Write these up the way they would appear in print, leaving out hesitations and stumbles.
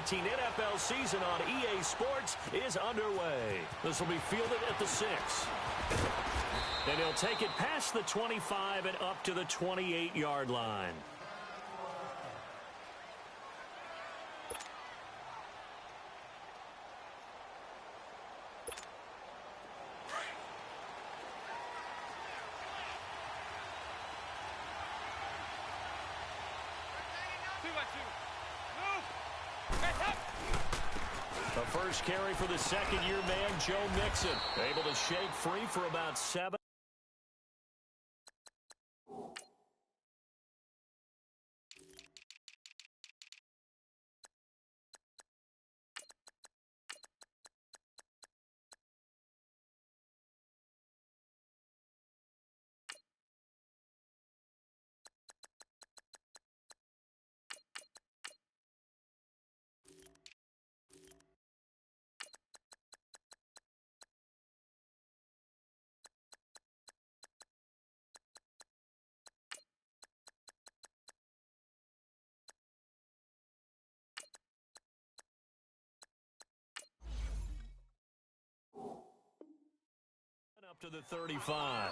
2019 NFL season on EA Sports is underway. This will be fielded at the 6. And he'll take it past the 25 and up to the 28-yard line. The first carry for the second-year man, Joe Mixon. Able to shake free for about 7. Up to the 35.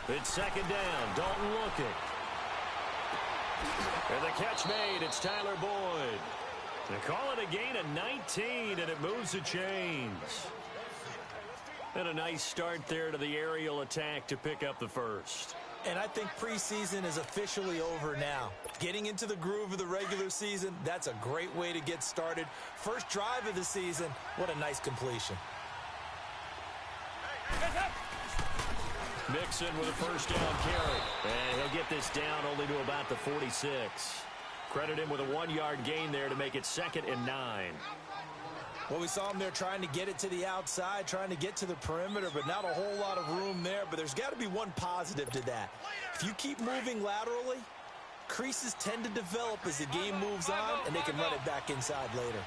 It's second down. Dalton looking. And the catch made. It's Tyler Boyd. They call it a gain of 19, and it moves the chains. And a nice start there to the aerial attack to pick up the first. And I think preseason is officially over now. Getting into the groove of the regular season, that's a great way to get started. First drive of the season, what a nice completion. Mixon with a first down carry. And he'll get this down only to about the 46. Credit him with a 1-yard gain there to make it 2nd and 9. Well, we saw him there trying to get it to the outside, trying to get to the perimeter, but not a whole lot of room there. But there's got to be one positive to that. If you keep moving laterally, creases tend to develop as the game moves on, and they can run it back inside later.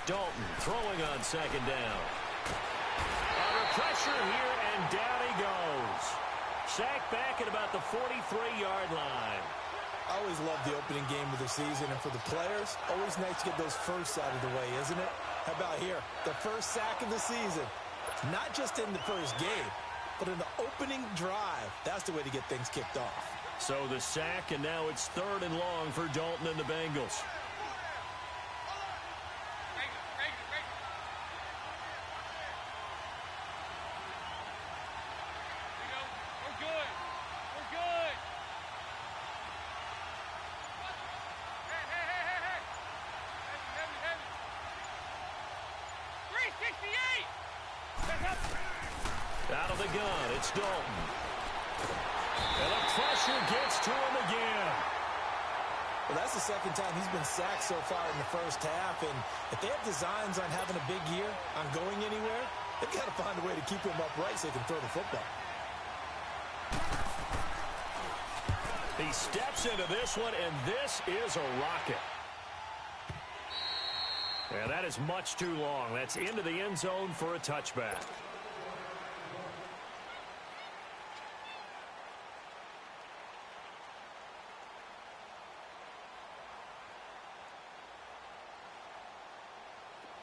Dalton throwing on second down. Under pressure here, and down he goes. Sacked back at about the 43-yard line. I always love the opening game of the season, and for the players, always nice to get those firsts out of the way, isn't it? How about here? The first sack of the season. Not just in the first game, but in the opening drive. That's the way to get things kicked off. So the sack, and now it's 3rd and long for Dalton and the Bengals. Out of the gun, it's Dalton. And the pressure gets to him again. Well, that's the second time he's been sacked so far in the first half. And if they have designs on having a big year, on going anywhere, they've got to find a way to keep him upright so they can throw the football. He steps into this one, and this is a rocket. And that is much too long. That's into the end zone for a touchback.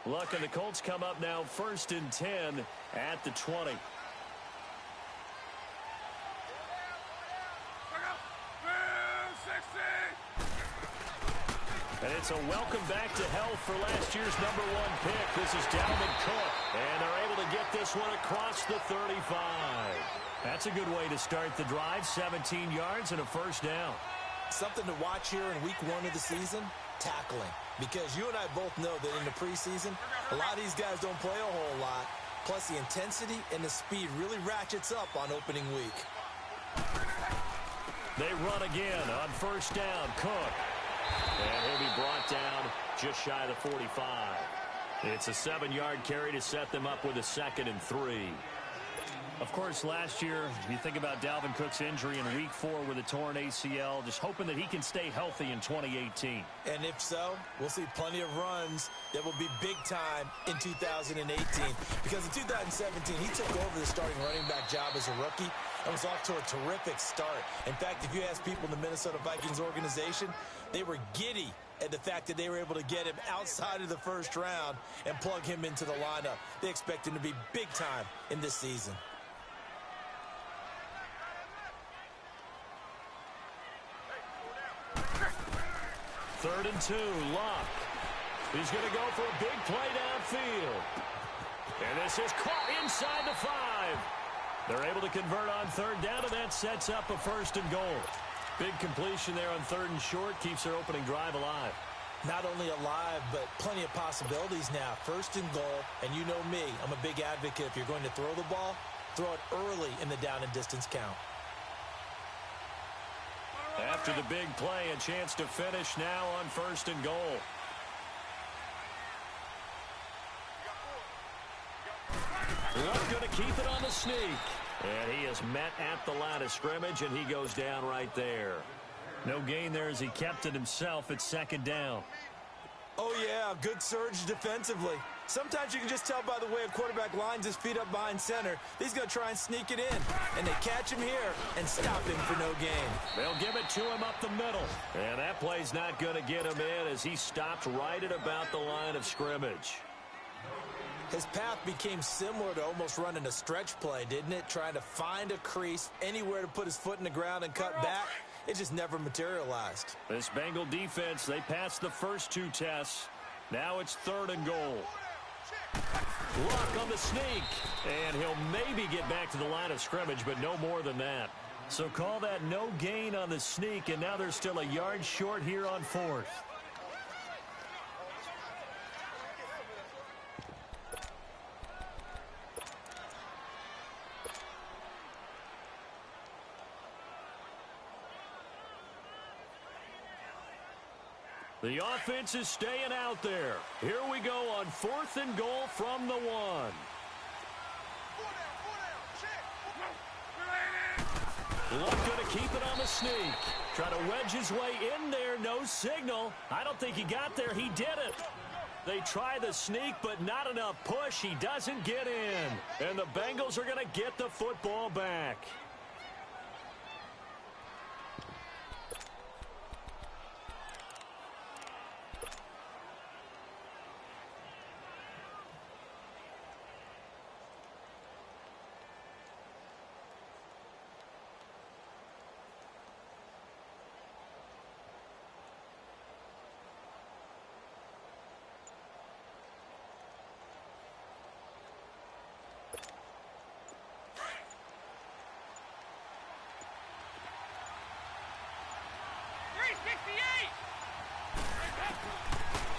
Luck and the Colts come up now 1st and 10 at the 20. And it's a welcome back to health for last year's #1 pick. This is Dalvin Cook. And they're able to get this one across the 35. That's a good way to start the drive. 17 yards and a first down. Something to watch here in week 1 of the season. tackling. Because you and I both know that in the preseason, a lot of these guys don't play a whole lot. Plus, the intensity and the speed really ratchets up on opening week. They run again on first down. Cook. And he'll be brought down just shy of the 45. It's a 7-yard carry to set them up with a 2nd and 3. Of course, last year, you think about Dalvin Cook's injury in Week 4 with a torn ACL, just hoping that he can stay healthy in 2018. And if so, we'll see plenty of runs that will be big time in 2018. Because in 2017, he took over the starting running back job as a rookie and was off to a terrific start. In fact, if you ask people in the Minnesota Vikings organization, they were giddy at the fact that they were able to get him outside of the first round and plug him into the lineup. They expect him to be big time in this season. Third and 2, Luck. He's going to go for a big play downfield. And this is caught inside the 5. They're able to convert on third down, and that sets up a 1st and goal. Big completion there on 3rd and short, keeps their opening drive alive. Not only alive, but plenty of possibilities now. 1st and goal, and you know me, I'm a big advocate. If you're going to throw the ball, throw it early in the down and distance count. After the big play, a chance to finish now on 1st and goal. Luck going to keep it on the sneak. And he is met at the line of scrimmage, and he goes down right there. No gain there as he kept it himself at 2nd down. Oh, yeah, good surge defensively. Sometimes you can just tell by the way a quarterback lines his feet up behind center. He's going to try and sneak it in. And they catch him here and stop him for no gain. They'll give it to him up the middle. And that play's not going to get him in as he stopped right at about the line of scrimmage. His path became similar to almost running a stretch play, didn't it? Trying to find a crease, anywhere to put his foot in the ground and cut back. It just never materialized. This Bengal defense, they passed the first 2 tests. Now it's 3rd and goal. Luck on the sneak. And he'll maybe get back to the line of scrimmage, but no more than that. So call that no gain on the sneak, and now they're still a yard short here on 4th. The offense is staying out there. Here we go on 4th and goal from the 1. Luck going to keep it on the sneak. Try to wedge his way in there. No signal. I don't think he got there. He did it. They try the sneak, but not enough push. He doesn't get in. And the Bengals are going to get the football back.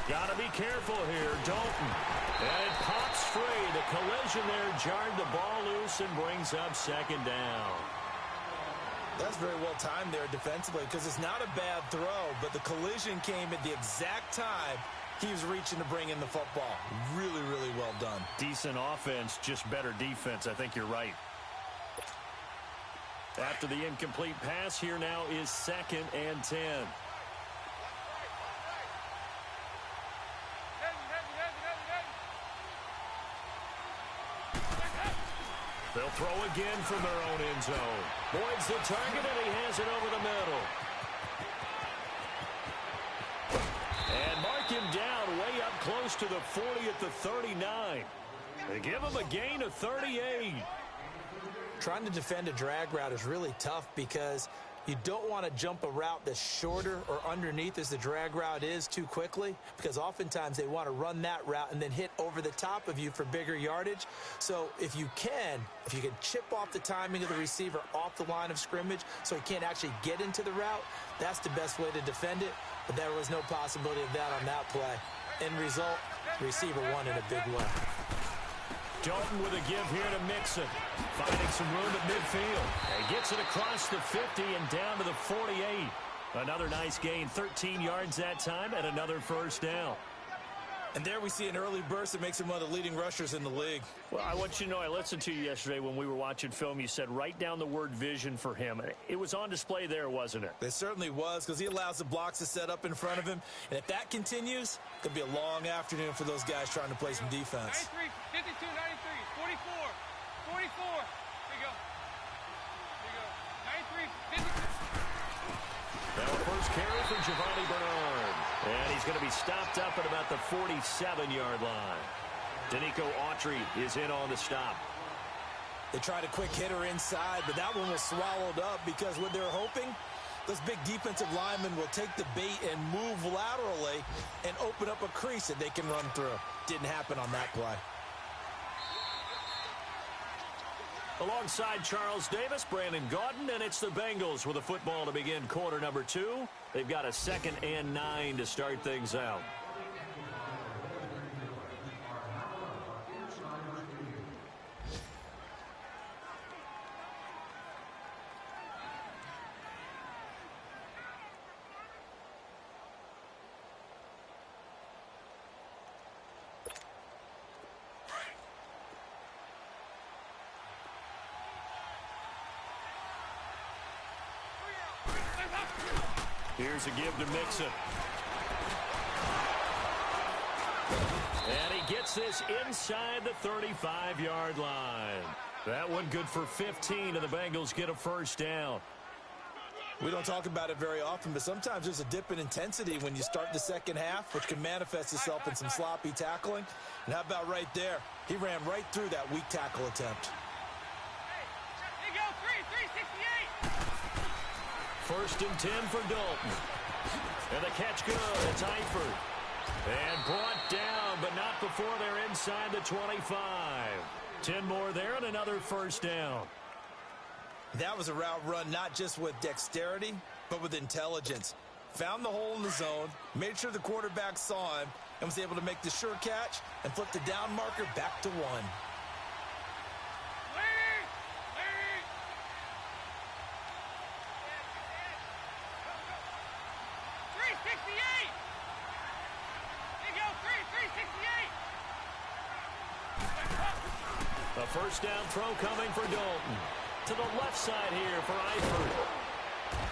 Got to be careful here, Dalton. And it pops free. The collision there jarred the ball loose and brings up 2nd down. That's very well timed there defensively because it's not a bad throw, but the collision came at the exact time he was reaching to bring in the football. Really, really well done. Decent offense, just better defense. I think you're right. After the incomplete pass, here now is 2nd and 10. They'll throw again from their own end zone. Boyd's the target, and he has it over the middle. And mark him down way up close to the 40 at the 39. They give him a gain of 38. Trying to defend a drag route is really tough because You don't want to jump a route that's shorter or underneath as the drag route is too quickly, because oftentimes they want to run that route and then hit over the top of you for bigger yardage. So if you can chip off the timing of the receiver off the line of scrimmage so he can't actually get into the route, that's the best way to defend it. But there was no possibility of that on that play. End result, receiver won in a big way. Dalton with a give here to Mixon. Finding some room at midfield. And gets it across the 50 and down to the 48. Another nice gain, 13 yards that time, and another first down. And there we see an early burst that makes him one of the leading rushers in the league. Well, I want you to know, I listened to you yesterday when we were watching film. You said write down the word vision for him. It was on display there, wasn't it? It certainly was, because he allows the blocks to set up in front of him. And if that continues, it'll be a long afternoon for those guys trying to play some defense. 93, 52, 93, 44, 44. There you go. There you go. 93, 52. Now a first carry for Giovanni Bernard. And he's going to be stopped up at about the 47-yard line. Danico Autry is in on the stop. They tried a quick hitter inside, but that one was swallowed up because what they're hoping, those big defensive linemen will take the bait and move laterally and open up a crease that they can run through. Didn't happen on that play. Alongside Charles Davis, Brandon Gaudin, and it's the Bengals with a football to begin quarter number 2. They've got a 2nd and 9 to start things out. Here's a give to Mixon. And he gets this inside the 35-yard line. That one good for 15, and the Bengals get a first down. We don't talk about it very often, but sometimes there's a dip in intensity when you start the second half, which can manifest itself in some sloppy tackling. And how about right there? He ran right through that weak tackle attempt. There you go. 368. First and 10 for Dalton. And the catch good. It's Eifert. And brought down, but not before they're inside the 25. 10 more there and another first down. That was a route run not just with dexterity, but with intelligence. Found the hole in the zone, made sure the quarterback saw him, and was able to make the sure catch and flip the down marker back to 1. 368. There you go. 368. A first down throw coming for Dalton. To the left side here for Eifert.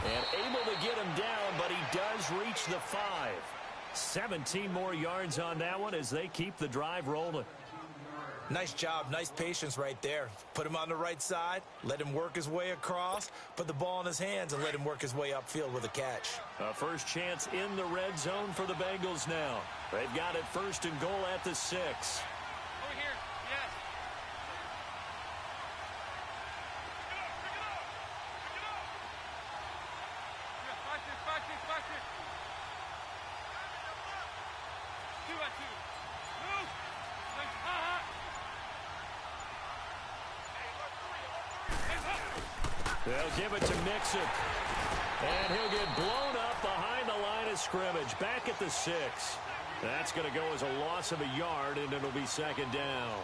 And able to get him down, but he does reach the 5. 17 more yards on that one as they keep the drive rolling. Nice job, nice patience right there. Put him on the right side, let him work his way across, put the ball in his hands, and let him work his way upfield with a catch. A first chance in the red zone for the Bengals now. They've got it first and goal at the 6. Over here. Yes. Watch this. 2 by 2. Move. They'll give it to Mixon. And he'll get blown up behind the line of scrimmage. Back at the 6. That's going to go as a loss of a yard, and it'll be second down.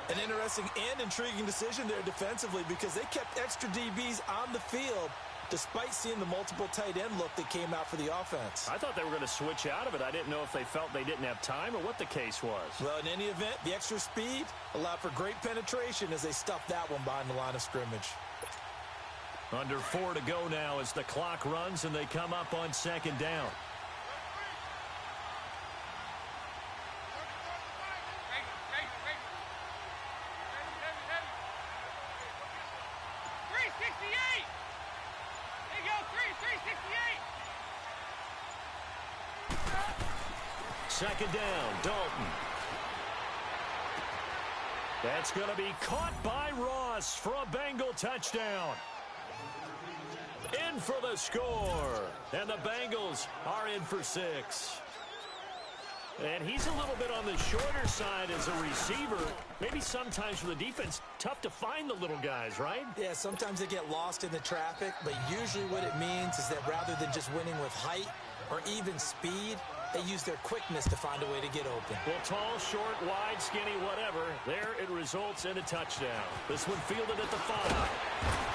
An interesting and intriguing decision there defensively because they kept extra DBs on the field despite seeing the multiple tight end look that came out for the offense. I thought they were going to switch out of it. I didn't know if they felt they didn't have time or what the case was. Well, in any event, the extra speed allowed for great penetration as they stuffed that one behind the line of scrimmage. Under 4 to go now as the clock runs and they come up on second down. Second down, Dalton. That's going to be caught by Ross for a Bengal touchdown. in for the score. And the Bengals are in for 6. And he's a little bit on the shorter side as a receiver. Maybe sometimes for the defense, tough to find the little guys, right? Yeah, sometimes they get lost in the traffic, but usually what it means is that rather than just winning with height or even speed, they use their quickness to find a way to get open. Well, tall, short, wide, skinny, whatever. There it results in a touchdown. This one fielded at the 5.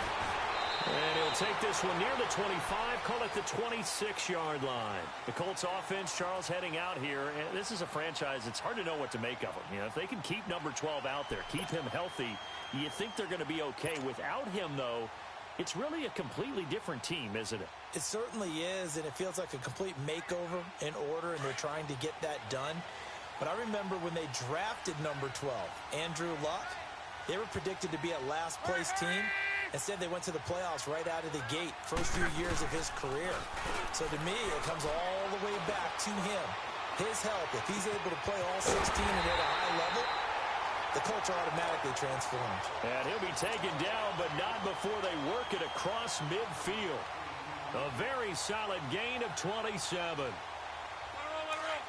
And he'll take this one near the 25, call it the 26-yard line. The Colts offense, Charles, heading out here. And this is a franchise, it's hard to know what to make of them. You know, if they can keep number 12 out there, keep him healthy, you think they're going to be okay. Without him, though, it's really a completely different team, isn't it? It certainly is, and it feels like a complete makeover in order, and they're trying to get that done. But I remember when they drafted number 12, Andrew Luck, they were predicted to be a last-place team. Instead, they went to the playoffs right out of the gate, first few years of his career. So to me, it comes all the way back to him. His help, if he's able to play all 16 and at a high level, the Colts are automatically transformed. And he'll be taken down, but not before they work it across midfield. A very solid gain of 27.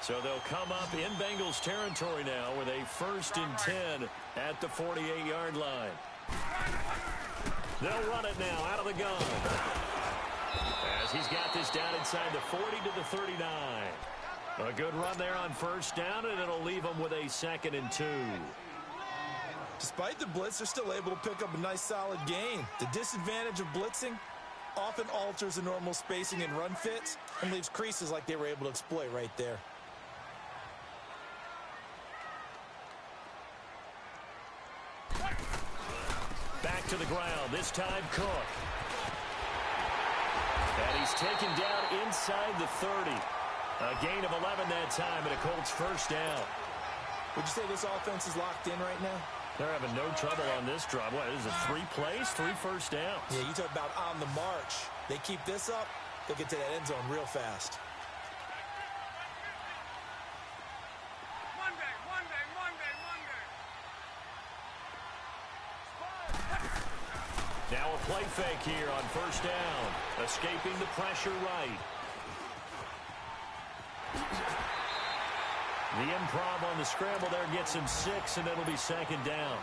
So they'll come up in Bengals territory now with a 1st and 10 at the 48-yard line. They'll run it now out of the gun. As he's got this down inside the 40 to the 39. A good run there on 1st down, and it'll leave them with a 2nd and 2. Despite the blitz, they're still able to pick up a nice solid gain. The disadvantage of blitzing often alters the normal spacing and run fits and leaves creases like they were able to exploit right there. Back to the ground, this time Cook. And he's taken down inside the 30. A gain of 11 that time, and a Colts 1st down. Would you say this offense is locked in right now? They're having no trouble on this drive. What, is it 3 plays, 3 1st downs? Yeah, you talk about on the march. They keep this up, they'll get to that end zone real fast. Now a play fake here on 1st down. Escaping the pressure right. The improv on the scramble there gets him 6, and it'll be 2nd down.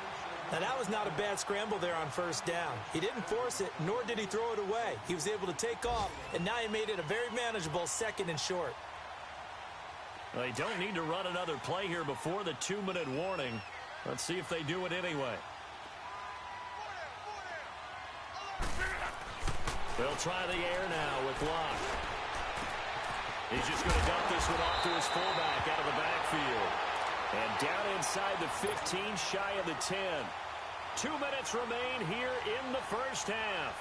Now, that was not a bad scramble there on 1st down. He didn't force it, nor did he throw it away. He was able to take off, and now he made it a very manageable 2nd and short. They don't need to run another play here before the 2-minute warning. Let's see if they do it anyway. They'll try the air now with Locke. He's just going to dump this one off to his fullback out of the backfield. And down inside the 15, shy of the 10. 2 minutes remain here in the 1st half.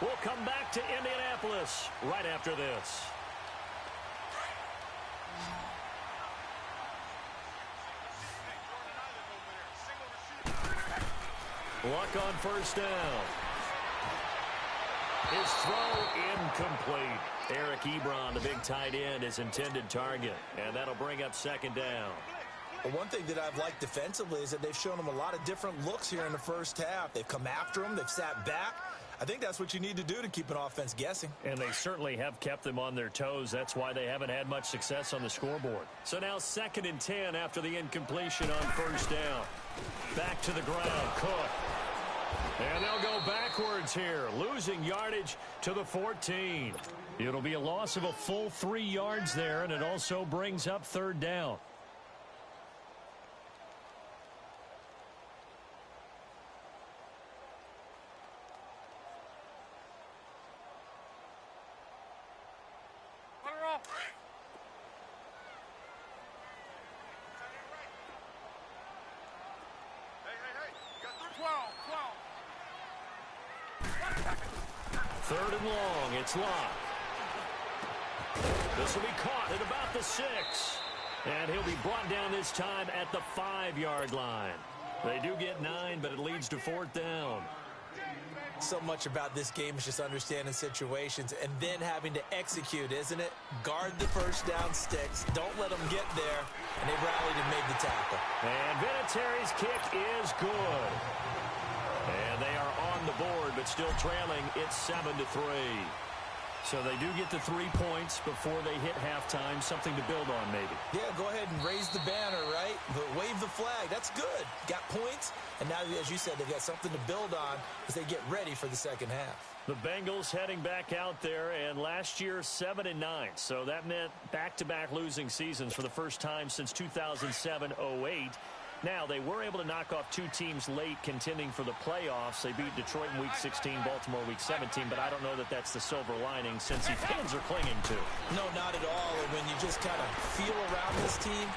We'll come back to Indianapolis right after this. Luck on 1st down. His throw incomplete. Eric Ebron, the big tight end, his intended target. And that'll bring up 2nd down. Well, one thing that I've liked defensively is that they've shown him a lot of different looks here in the 1st half. They've come after him. They've sat back. I think that's what you need to do to keep an offense guessing. And they certainly have kept them on their toes. That's why they haven't had much success on the scoreboard. So now 2nd and 10 after the incompletion on 1st down. Back to the ground, Cook. And they'll go backwards here, losing yardage to the 14. It'll be a loss of a full 3 yards there, and it also brings up 3rd down. Third and long, it's Locke. This will be caught at about the 6. And he'll be brought down this time at the 5-yard line. They do get 9, but it leads to 4th down. So much about this game is just understanding situations and then having to execute, isn't it? Guard the 1st down sticks. Don't let them get there. And they rallied and made the tackle. And Vinatieri's kick is good. And they are on the board, but still trailing. It's 7-3. So they do get the 3 points before they hit halftime. Something to build on, maybe. Yeah, go ahead and raise the banner, right? Wave the flag. That's good. Got points. And now, as you said, they've got something to build on as they get ready for the second half. The Bengals heading back out there, and last year 7-9. So that meant back-to-back losing seasons for the first time since 2007-08. Now, they were able to knock off 2 teams late contending for the playoffs. They beat Detroit in Week 16, Baltimore Week 17, but I don't know that that's the silver lining Cincy fans are clinging to. No, not at all. And when you just kind of feel around this team,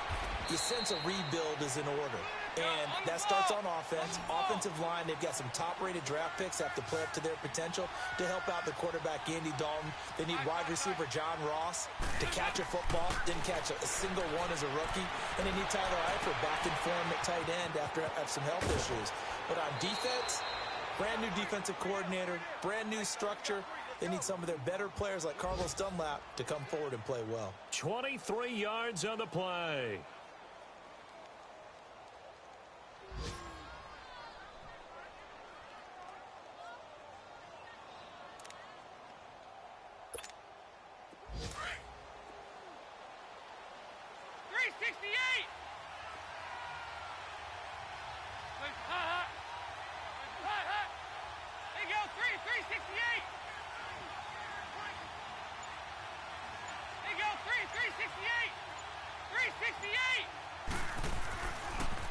you sense a rebuild is in order. And that starts on offense. Offensive line, they've got some top-rated draft picks, have to play up to their potential to help out the quarterback, Andy Dalton. They need wide receiver John Ross to catch a football. Didn't catch a single one as a rookie. And they need Tyler Eifert back in form at tight end after some health issues. But on defense, brand new defensive coordinator, brand new structure. They need some of their better players like Carlos Dunlap to come forward and play well. 23 yards on the play.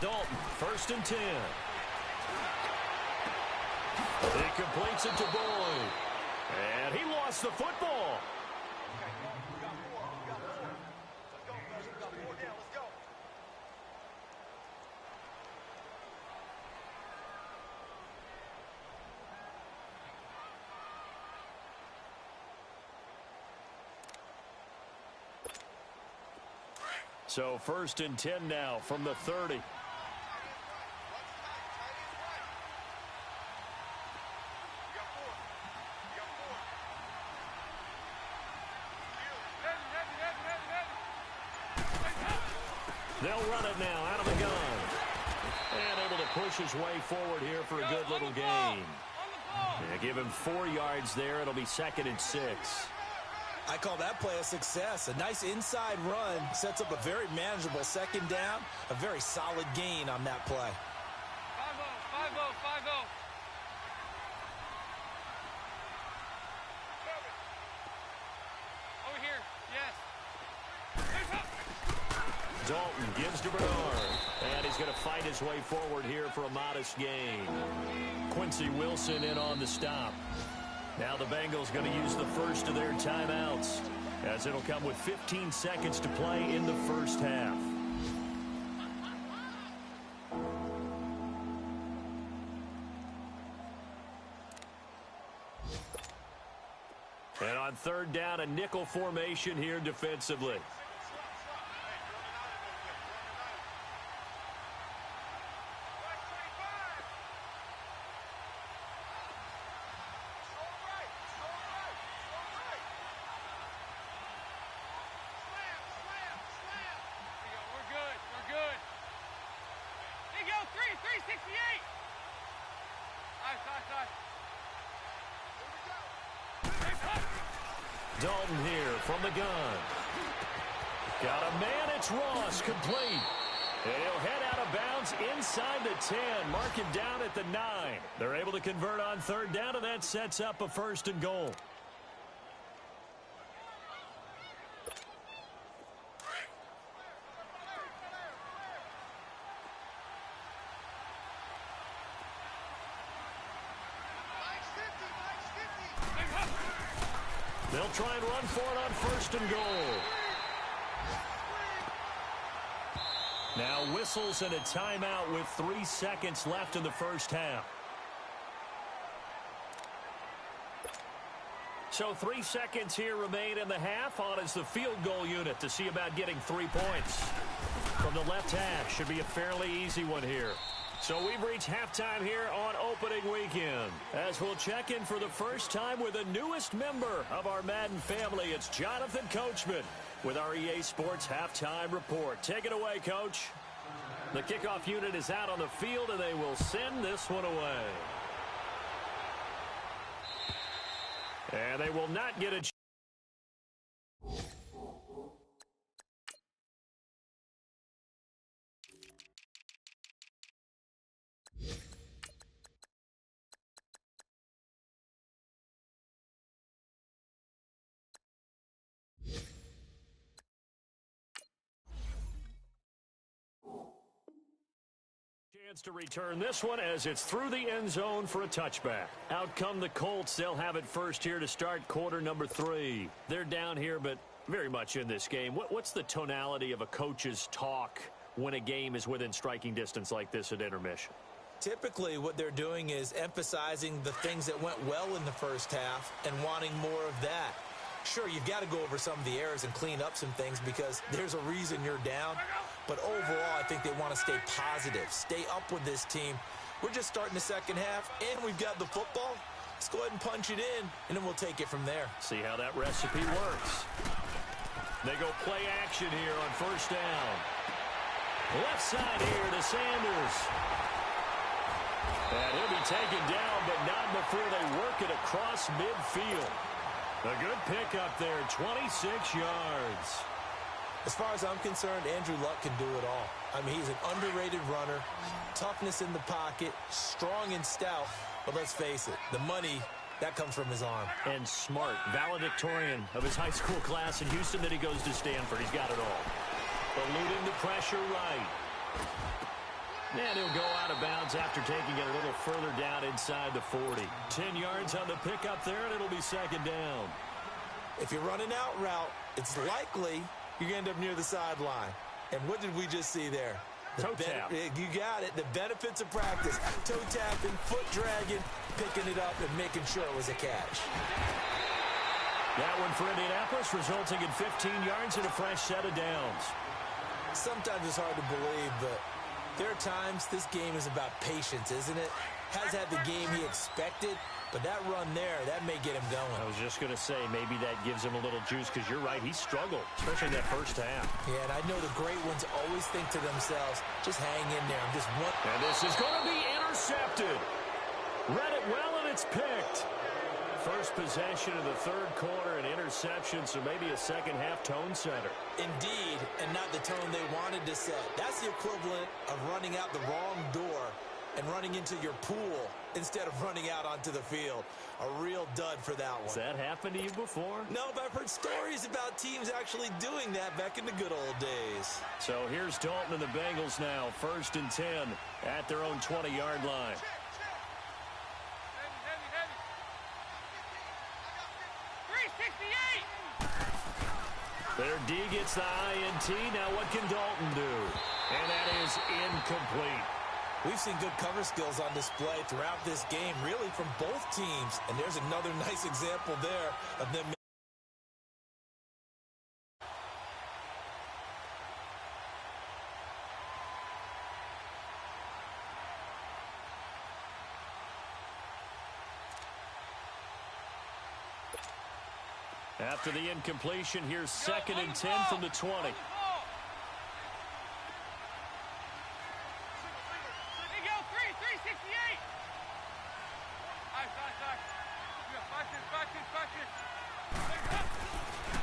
Dalton, 1st and 10. He completes it to Boyd. And he lost the football. So 1st and 10 now from the 30. They'll run it now out of the gun. And able to push his way forward here for a good little gain. Yeah, give him 4 yards there. It'll be 2nd and 6. I call that play a success. A nice inside run sets up a very manageable 2nd down. A very solid gain on that play. 5-0, 5-0, 5-0. Over here, yes. Dalton gives to Bernard. And he's going to fight his way forward here for a modest gain. Quincy Wilson in on the stop. Now the Bengals going to use the first of their timeouts, as it'll come with 15 seconds to play in the first half. And on 3rd down, a nickel formation here defensively. Dalton here from the gun. Got a man, it's Ross, complete. And he'll head out of bounds inside the 10, mark him down at the 9. They're able to convert on 3rd down, and that sets up a 1st and goal. They'll try and run for it on 1st and goal. Now whistles and a timeout with 3 seconds left in the first half. So 3 seconds here remain in the half. On is the field goal unit to see about getting 3 points. From the left hash, should be a fairly easy one here. So we've reached halftime here on opening weekend. As we'll check in for the first time with the newest member of our Madden family, it's Jonathan Coachman with our EA Sports Halftime Report. Take it away, Coach. The kickoff unit is out on the field, and they will send this one away. And they will not get a Chance to return this one as it's through the end zone for a touchback. Out come the Colts. They'll have it first here to start quarter number 3. They're down here, but very much in this game. What's the tonality of a coach's talk when a game is within striking distance like this at intermission? Typically, what they're doing is emphasizing the things that went well in the first half and wanting more of that. Sure, you've got to go over some of the errors and clean up some things because there's a reason you're down. But overall, I think they want to stay positive, stay up with this team. We're just starting the second half, and we've got the football. Let's go ahead and punch it in, and then we'll take it from there. See how that recipe works. They go play action here on first down. Left side here to Sanders. And he'll be taken down, but not before they work it across midfield. A good pickup there, 26 yards. As far as I'm concerned, Andrew Luck can do it all. I mean, he's an underrated runner, toughness in the pocket, strong and stout. But let's face it, the money, that comes from his arm. And smart, valedictorian of his high school class in Houston, then he goes to Stanford. He's got it all. Eluding the pressure right. And he'll go out of bounds after taking it a little further down inside the 40. 10 yards on the pickup there, and it'll be second down. If you're running out route, it's likely you're going to end up near the sideline. And what did we just see there? Toe tap. You got it. The benefits of practice. Toe tapping, foot dragging, picking it up, and making sure it was a catch. That one for Indianapolis, resulting in 15 yards and a fresh set of downs. Sometimes it's hard to believe, but there are times this game is about patience, isn't it? Has had the game he expected, but that run there, that may get him going. I was just going to say, maybe that gives him a little juice, because you're right, he struggled, especially in that first half. Yeah, and I know the great ones always think to themselves, just hang in there. I'm just one. And this is going to be intercepted. Read it well, and it's picked. First possession of the third quarter, an interception, so maybe a second-half tone setter. Indeed, and not the tone they wanted to set. That's the equivalent of running out the wrong door and running into your pool instead of running out onto the field. A real dud for that one. Has that happened to you before? No, but I've heard stories about teams actually doing that back in the good old days. So here's Dalton and the Bengals now, 1st and 10 at their own 20-yard line. Their D gets the INT. Now what can Dalton do? And that is incomplete. We've seen good cover skills on display throughout this game, really from both teams. And there's another nice example there of them. After the incompletion, here's 2nd and 10 from the 20.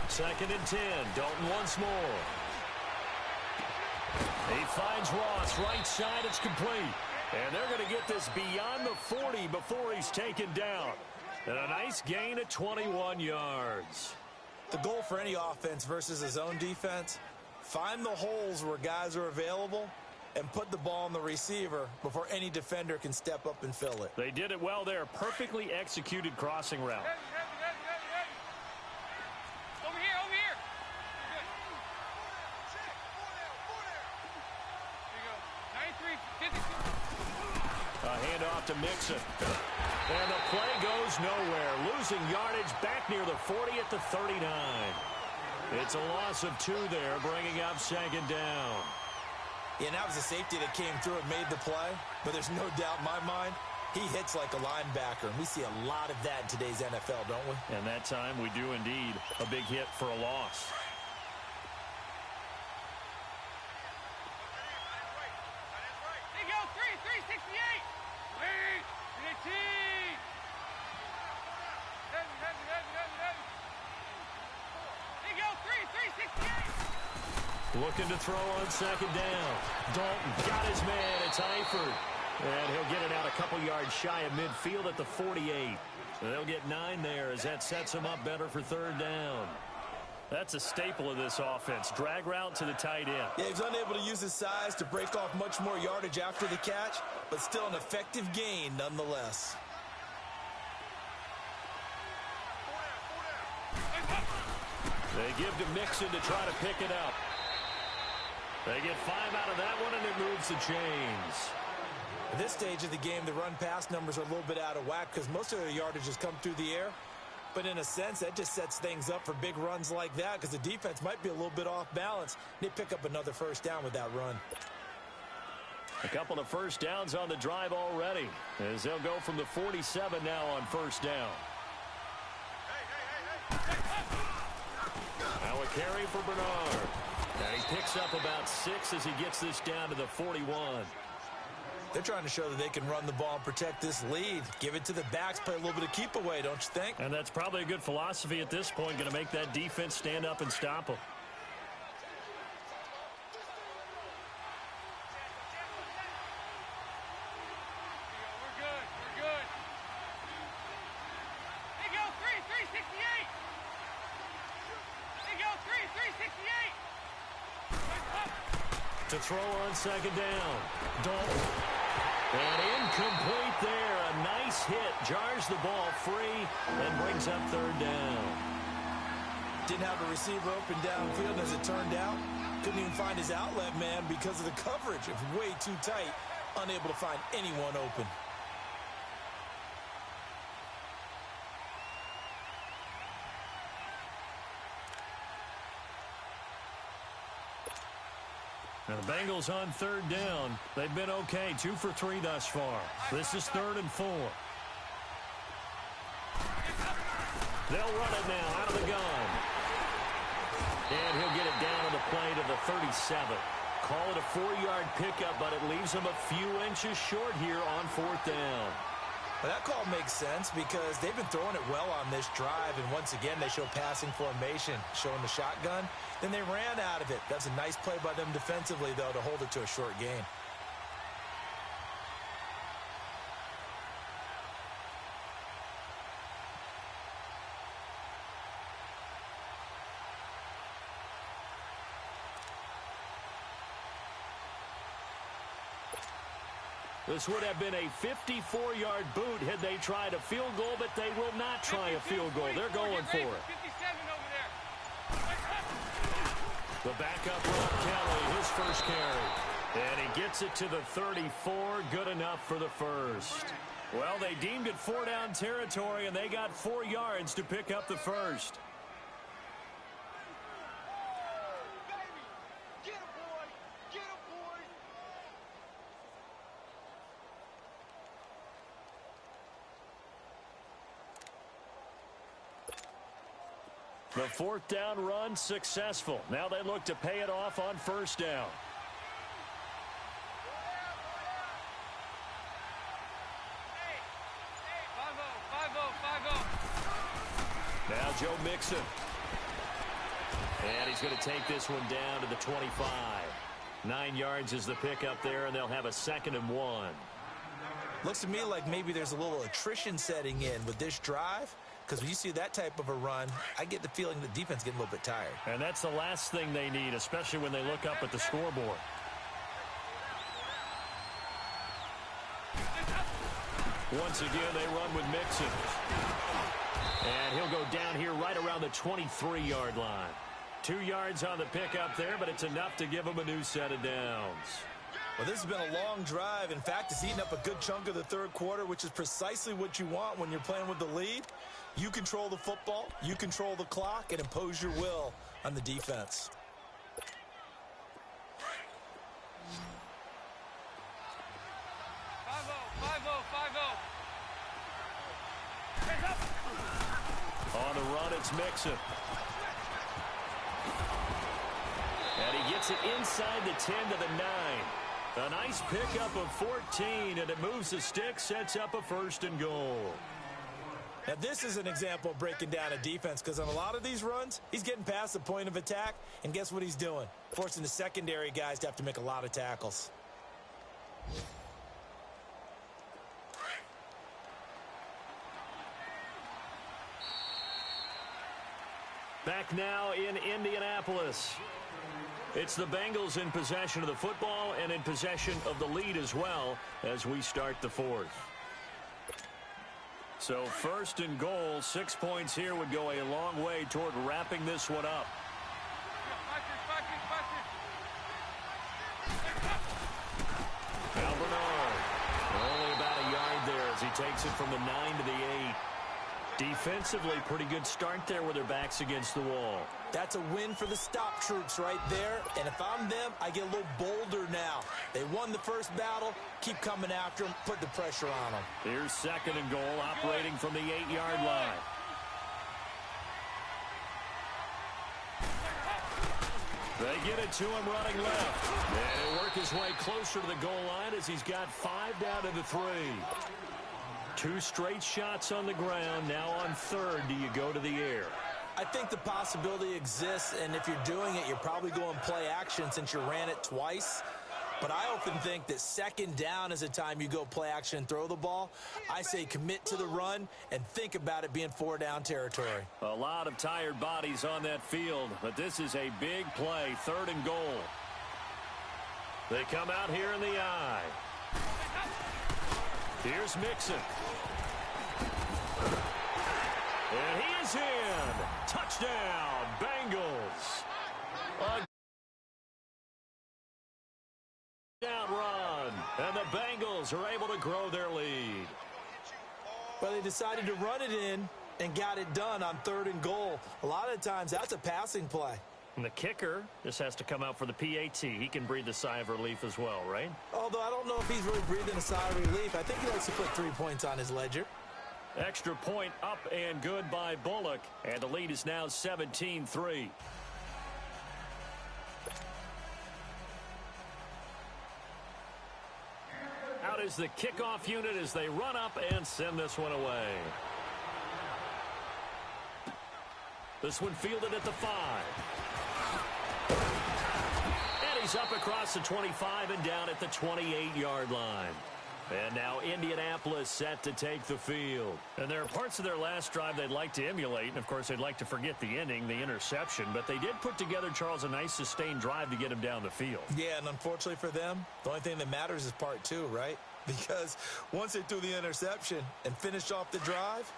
Second and 10. Dalton once more. He finds Ross. Right side. It's complete. And they're going to get this beyond the 40 before he's taken down. And a nice gain of 21 yards. The goal for any offense versus a zone defense, find the holes where guys are available and put the ball on the receiver before any defender can step up and fill it. They did it well there. Perfectly executed crossing route. Over here, over here. There you go. 93, 52. A handoff to Mixon. And the play goes nowhere. Losing yardage back near the 40 at the 39. It's a loss of 2 there, bringing up 2nd down. Yeah, and that was a safety that came through and made the play. But there's no doubt in my mind, he hits like a linebacker. And we see a lot of that in today's NFL, don't we? And that time we do indeed. A big hit for a loss. There you go, 368. Wait, 18. There you go, 368. Looking to throw on 2nd down. Dalton got his man. It's Eifert. And he'll get it out a couple yards shy of midfield at the 48. They'll get 9 there as that sets him up better for 3rd down. That's a staple of this offense. Drag route to the tight end. Yeah, he's unable to use his size to break off much more yardage after the catch, but still an effective gain nonetheless. They give to Mixon to try to pick it up. They get 5 out of that one, and it moves the chains. At this stage of the game, the run-pass numbers are a little bit out of whack because most of their yardage has come through the air. But in a sense, that just sets things up for big runs like that because the defense might be a little bit off balance. They pick up another first down with that run. A couple of first downs on the drive already, as they'll go from the 47 now on first down. Now a carry for Bernard. And he picks up about 6 as he gets this down to the 41. They're trying to show that they can run the ball and protect this lead. Give it to the backs, play a little bit of keep away, don't you think? And that's probably a good philosophy at this point, going to make that defense stand up and stop them. We're good. We're good. Hey, go, 368. Hey, go, 368. To throw on second down. Dalton. And incomplete there. A nice hit. Jars the ball free and brings up third down. Didn't have a receiver open downfield as it turned out. Couldn't even find his outlet man because of the coverage. It was way too tight. Unable to find anyone open. Now the Bengals on third down. They've been okay. 2 for 3 thus far. This is 3rd and 4. They'll run it now out of the gun. And he'll get it down on the play to the 37. Call it a 4-yard pickup, but it leaves him a few inches short here on 4th down. Well, that call makes sense because they've been throwing it well on this drive, and once again they show passing formation, showing the shotgun. Then they ran out of it. That's a nice play by them defensively, though, to hold it to a short gain. This would have been a 54-yard boot had they tried a field goal, but they will not try a field goal. They're going for it. 57 over there. The backup Rob Kelly, his first carry. And he gets it to the 34. Good enough for the first. Well, they deemed it 4-down territory, and they got 4 yards to pick up the first. The 4th down run successful. Now they look to pay it off on first down. Now Joe Mixon. And he's going to take this one down to the 25. 9 yards is the pickup there, and they'll have a 2nd and 1. Looks to me like maybe there's a little attrition setting in with this drive. Because when you see that type of a run, I get the feeling the defense getting a little bit tired. And that's the last thing they need, especially when they look up at the scoreboard. Once again, they run with Mixon. And he'll go down here right around the 23-yard line. 2 yards on the pickup there, but it's enough to give him a new set of downs. Well, this has been a long drive. In fact, it's eaten up a good chunk of the third quarter, which is precisely what you want when you're playing with the lead. You control the football, you control the clock, and impose your will on the defense. On the run, it's Mixon. And he gets it inside the 10 to the 9. A nice pickup of 14, and it moves the stick, sets up a 1st and goal. Now, this is an example of breaking down a defense because on a lot of these runs, he's getting past the point of attack, and guess what he's doing? Forcing the secondary guys to have to make a lot of tackles. Back now in Indianapolis. It's the Bengals in possession of the football and in possession of the lead as well as we start the fourth. So first and goal, 6 points here would go a long way toward wrapping this one up. Now Bernard, only about a yard there as he takes it from the 9 to the 8. Defensively, pretty good start there with their backs against the wall. That's a win for the stop troops right there. And if I'm them, I get a little bolder now. They won the first battle. Keep coming after them. Put the pressure on them. Here's second and goal, operating from the 8-yard line. They get it to him running left. And he'll work his way closer to the goal line as he's got 5 down to the 3. 2 straight shots on the ground. Now on third, do you go to the air? I think the possibility exists, and if you're doing it, you're probably going play action since you ran it twice. But I often think that second down is a time you go play action and throw the ball. I say commit to the run and think about it being 4-down territory. A lot of tired bodies on that field, but this is a big play, third and goal. They come out here in the I. Here's Mixon. And he is in. Touchdown, Bengals. A down run. And the Bengals are able to grow their lead. Well, they decided to run it in and got it done on third and goal. A lot of times, that's a passing play. And the kicker just has to come out for the PAT. He can breathe a sigh of relief as well, right? Although I don't know if he's really breathing a sigh of relief. I think he likes to put 3 points on his ledger. Extra point up and good by Bullock. And the lead is now 17-3. Out is the kickoff unit as they run up and send this one away. This one fielded at the 5. And he's up across the 25 and down at the 28-yard line. And now Indianapolis set to take the field. And there are parts of their last drive they'd like to emulate. And, of course, they'd like to forget the ending, the interception. But they did put together, Charles, a nice sustained drive to get him down the field. Yeah, and unfortunately for them, the only thing that matters is part 2, right? Because once they threw the interception and finished off the drive,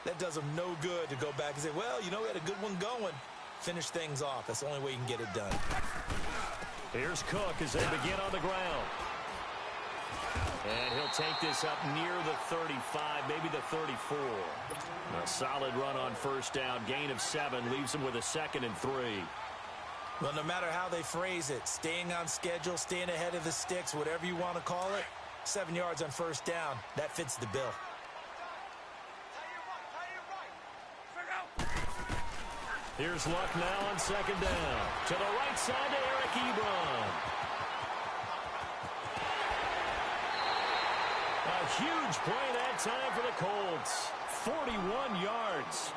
that does them no good to go back and say, well, you know, we had a good one going. Finish things off. That's the only way you can get it done. Here's Cook as they begin on the ground. And he'll take this up near the 35, maybe the 34. A solid run on first down. Gain of 7 leaves him with a 2nd and 3. Well, no matter how they phrase it, staying on schedule, staying ahead of the sticks, whatever you want to call it, 7 yards on first down, that fits the bill. Here's Luck now on second down. To the right side to Eric Ebron. A huge play that time for the Colts. 41 yards.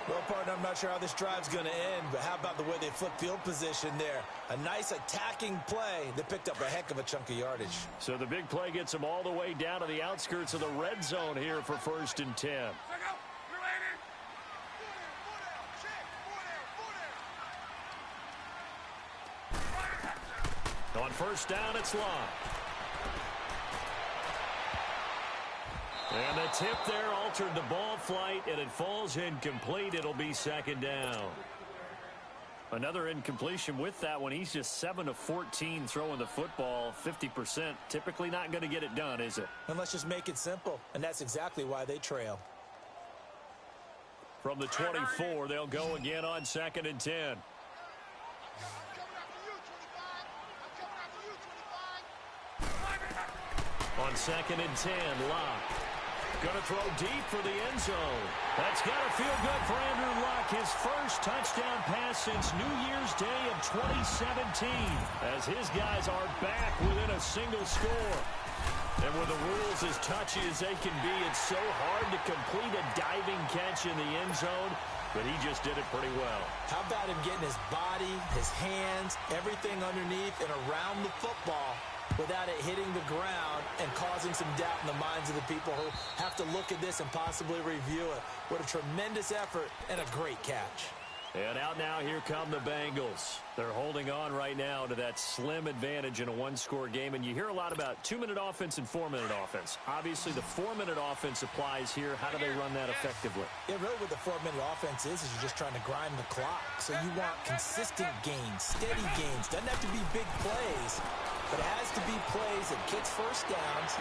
Well, partner, I'm not sure how this drive's going to end, but how about the way they flip field position there? A nice attacking play that picked up a heck of a chunk of yardage. So the big play gets them all the way down to the outskirts of the red zone here for 1st and 10. On first down, it's Locke. And the tip there altered the ball flight, and it falls incomplete. It'll be 2nd down. Another incompletion with that one. He's just 7 of 14 throwing the football, 50%. Typically not going to get it done, is it? And let's just make it simple, and that's exactly why they trail. From the 24, they'll go again on 2nd and 10. On 2nd and 10, Locke. Going to throw deep for the end zone. That's got to feel good for Andrew Luck. His first touchdown pass since New Year's Day of 2017. As his guys are back within a single score. And with the rules as touchy as they can be, it's so hard to complete a diving catch in the end zone. But he just did it pretty well. How about him getting his body, his hands, everything underneath and around the football without it hitting the ground and causing some doubt in the minds of the people who have to look at this and possibly review it. What a tremendous effort and a great catch. And out now, here come the Bengals. They're holding on right now to that slim advantage in a one-score game. And you hear a lot about 2-minute offense and 4-minute offense. Obviously, the 4-minute offense applies here. How do they run that effectively? Yeah, really what the 4-minute offense is you're just trying to grind the clock. So you want consistent gains, steady gains. Doesn't have to be big plays, but it has to be plays that gets first downs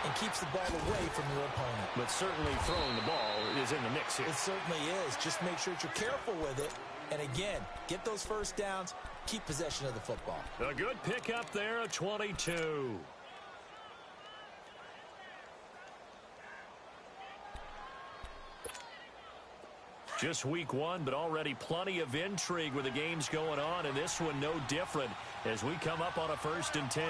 and keeps the ball away from your opponent. But certainly throwing the ball is in the mix here. It certainly is. Just make sure that you're careful with it. And again, get those first downs, keep possession of the football. A good pickup there, a 22. Just week one, but already plenty of intrigue with the games going on, and this one no different as we come up on a 1st and 10.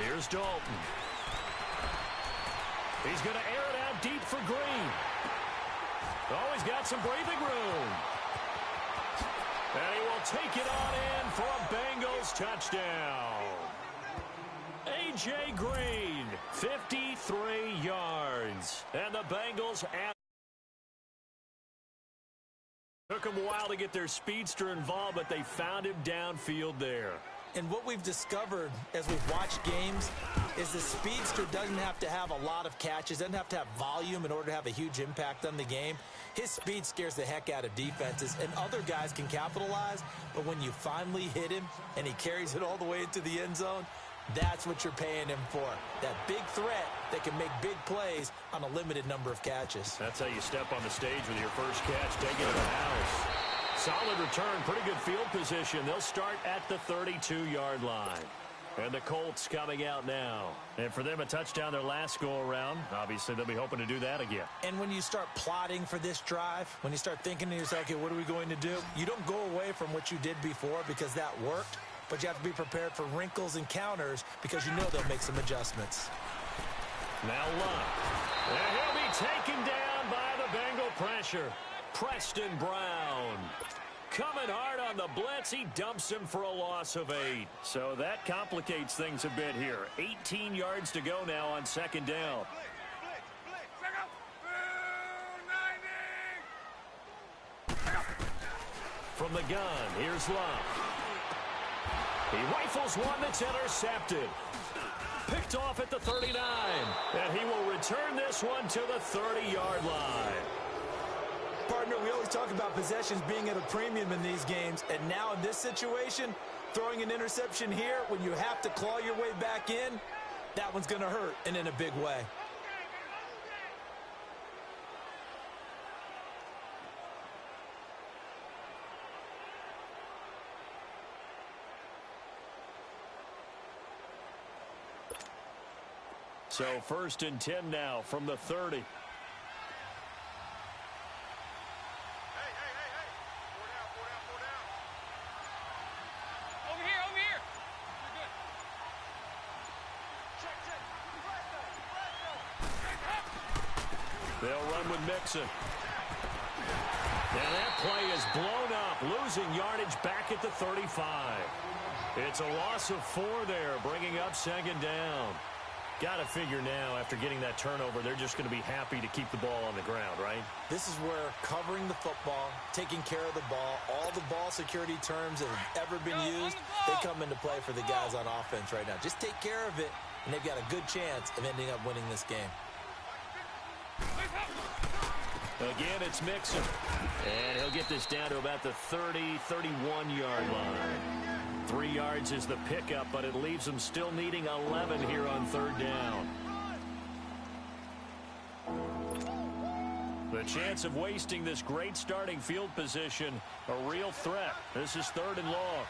Here's Dalton. He's going to air it out deep for Green. Oh, he's got some breathing room. And he will take it on in for a Bengals touchdown. A.J. Green, 53 yards. And the Bengals took them a while to get their speedster involved, but they found him downfield there. And what we've discovered as we've watched games is the speedster doesn't have to have a lot of catches, doesn't have to have volume in order to have a huge impact on the game. His speed scares the heck out of defenses, and other guys can capitalize, but when you finally hit him and he carries it all the way into the end zone, that's what you're paying him for. That big threat that can make big plays on a limited number of catches. That's how you step on the stage with your first catch, take it to the house. Solid return, pretty good field position. They'll start at the 32-yard line. And the Colts coming out now. And for them, a touchdown their last go-around. Obviously, they'll be hoping to do that again. And when you start plotting for this drive, when you start thinking to yourself, okay, what are we going to do? You don't go away from what you did before because that worked, but you have to be prepared for wrinkles and counters because you know they'll make some adjustments. Now Luck. And he'll be taken down by the Bengal pressure. Preston Brown. Coming hard on the blitz, he dumps him for a loss of 8. So that complicates things a bit here. 18 yards to go now on 2nd down. From the gun, here's Love. He rifles one that's intercepted. Picked off at the 39. And he will return this one to the 30-yard line. Partner, we always talk about possessions being at a premium in these games, and now in this situation, throwing an interception here when you have to claw your way back in, that one's going to hurt, and in a big way. So 1st and 10 now from the 30. They'll run with Mixon. And that play is blown up, losing yardage back at the 35. It's a loss of 4 there, bringing up 2nd down. Got to figure now, after getting that turnover, they're just going to be happy to keep the ball on the ground, right? This is where covering the football, taking care of the ball, all the ball security terms that have ever been used, they come into play for the guys on offense right now. Just take care of it, and they've got a good chance of ending up winning this game. Again, it's Mixon. And he'll get this down to about the 30, 31-yard line. 3 yards is the pickup, but it leaves them still needing 11 here on 3rd down. The chance of wasting this great starting field position, a real threat. This is 3rd and long.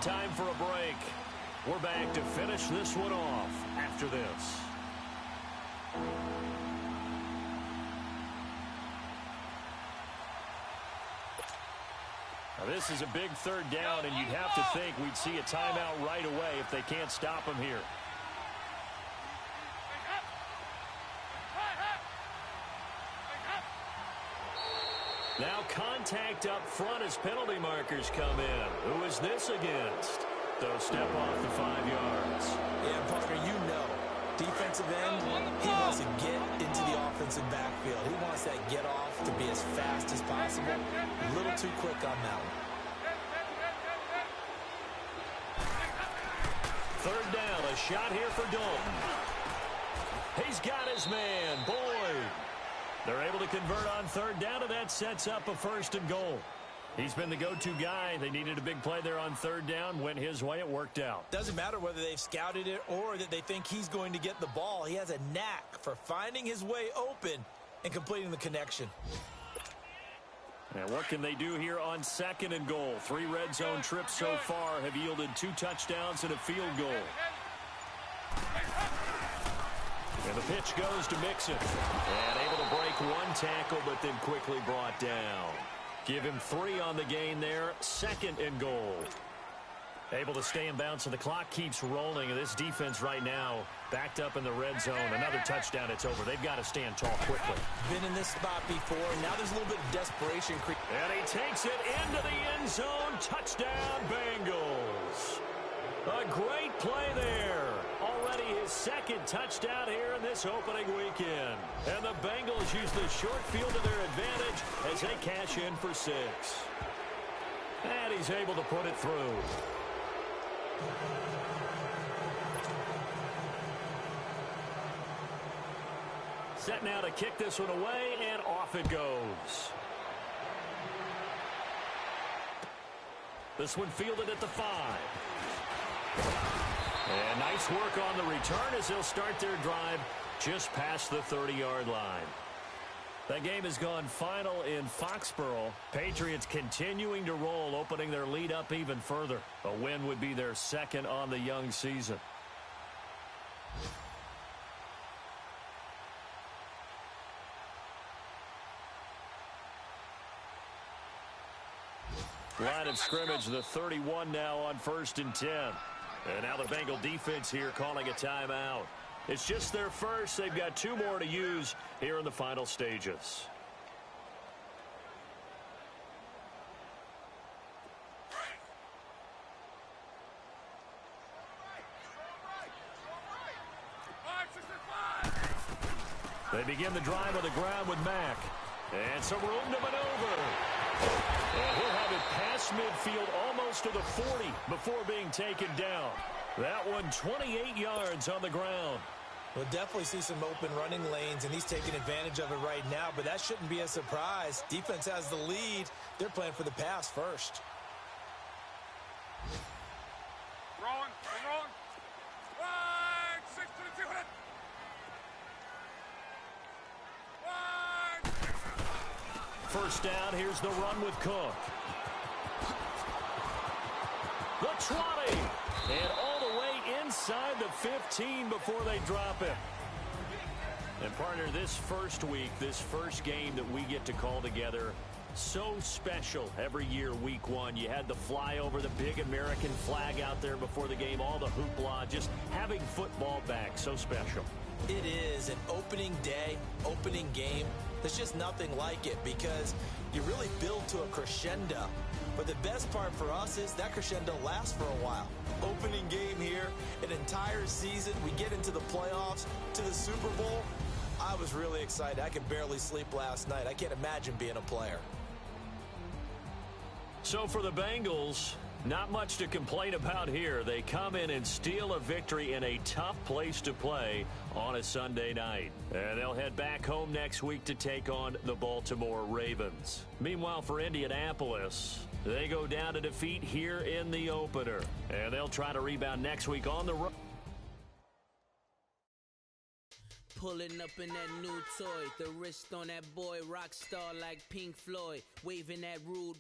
Time for a break. We're back to finish this one off after this. Now this is a big third down, and you'd have to think we'd see a timeout right away if they can't stop him here. Now contact up front as penalty markers come in. Who is this against? They'll step off the 5 yards. Yeah, partner, you know, defensive end, he wants to get into the offensive backfield. He wants that get off to be as fast as possible. A little too quick on that one. Third down, a shot here for Dalton. He's got his man, Boyd. They're able to convert on third down, and that sets up a 1st and goal. He's been the go-to guy. They needed a big play there on third down. Went his way. It worked out. Doesn't matter whether they've scouted it or that they think he's going to get the ball. He has a knack for finding his way open and completing the connection. And what can they do here on 2nd and goal? 3 red zone trips so far have yielded 2 touchdowns and a field goal. And the pitch goes to Mixon. And able to break 1 tackle, but then quickly brought down. Give him 3 on the gain there. 2nd and goal. Able to stay in bounds, and the clock keeps rolling. And this defense right now backed up in the red zone. Another touchdown, it's over. They've got to stand tall quickly. Been in this spot before. Now there's a little bit of desperation. And he takes it into the end zone. Touchdown, Bengals. A great play there. Already his 2nd touchdown here in this opening weekend. And the Bengals use the short field to their advantage as they cash in for 6. And he's able to put it through. Set now to kick this one away, and off it goes. This one fielded at the 5. And nice work on the return as they'll start their drive just past the 30-yard line. That game has gone final in Foxborough. Patriots continuing to roll, opening their lead up even further. A win would be their 2nd on the young season. Line of scrimmage, the 31 now on 1st and 10. And now the Bengal defense here calling a timeout. It's just their first. They've got 2 more to use here in the final stages. They begin the drive on the ground with Mack. And some room to maneuver. And he'll have it past midfield almost to the 40 before being taken down. That one 28 yards on the ground. We'll definitely see some open running lanes, and he's taking advantage of it right now, but that shouldn't be a surprise. Defense has the lead. They're playing for the pass first. Rolling. Wide, 6 to the 200. Wide. First down, here's the run with Cook. The 20. And all the way inside the 15 before they drop him. And partner, this first week, this first game that we get to call together, so special every year, week 1. You had the flyover, the big American flag out there before the game, all the hoopla, just having football back, so special. It is an opening day, opening game. There's just nothing like it because you really build to a crescendo. But the best part for us is that crescendo lasts for a while. Opening game here, an entire season. We get into the playoffs, to the Super Bowl. I was really excited. I could barely sleep last night. I can't imagine being a player. So for the Bengals, not much to complain about here. They come in and steal a victory in a tough place to play on a Sunday night. And they'll head back home next week to take on the Baltimore Ravens. Meanwhile, for Indianapolis, they go down to defeat here in the opener. And they'll try to rebound next week on the road. Pulling up in that new toy, the wrist on that boy, rock star like Pink Floyd, waving that rude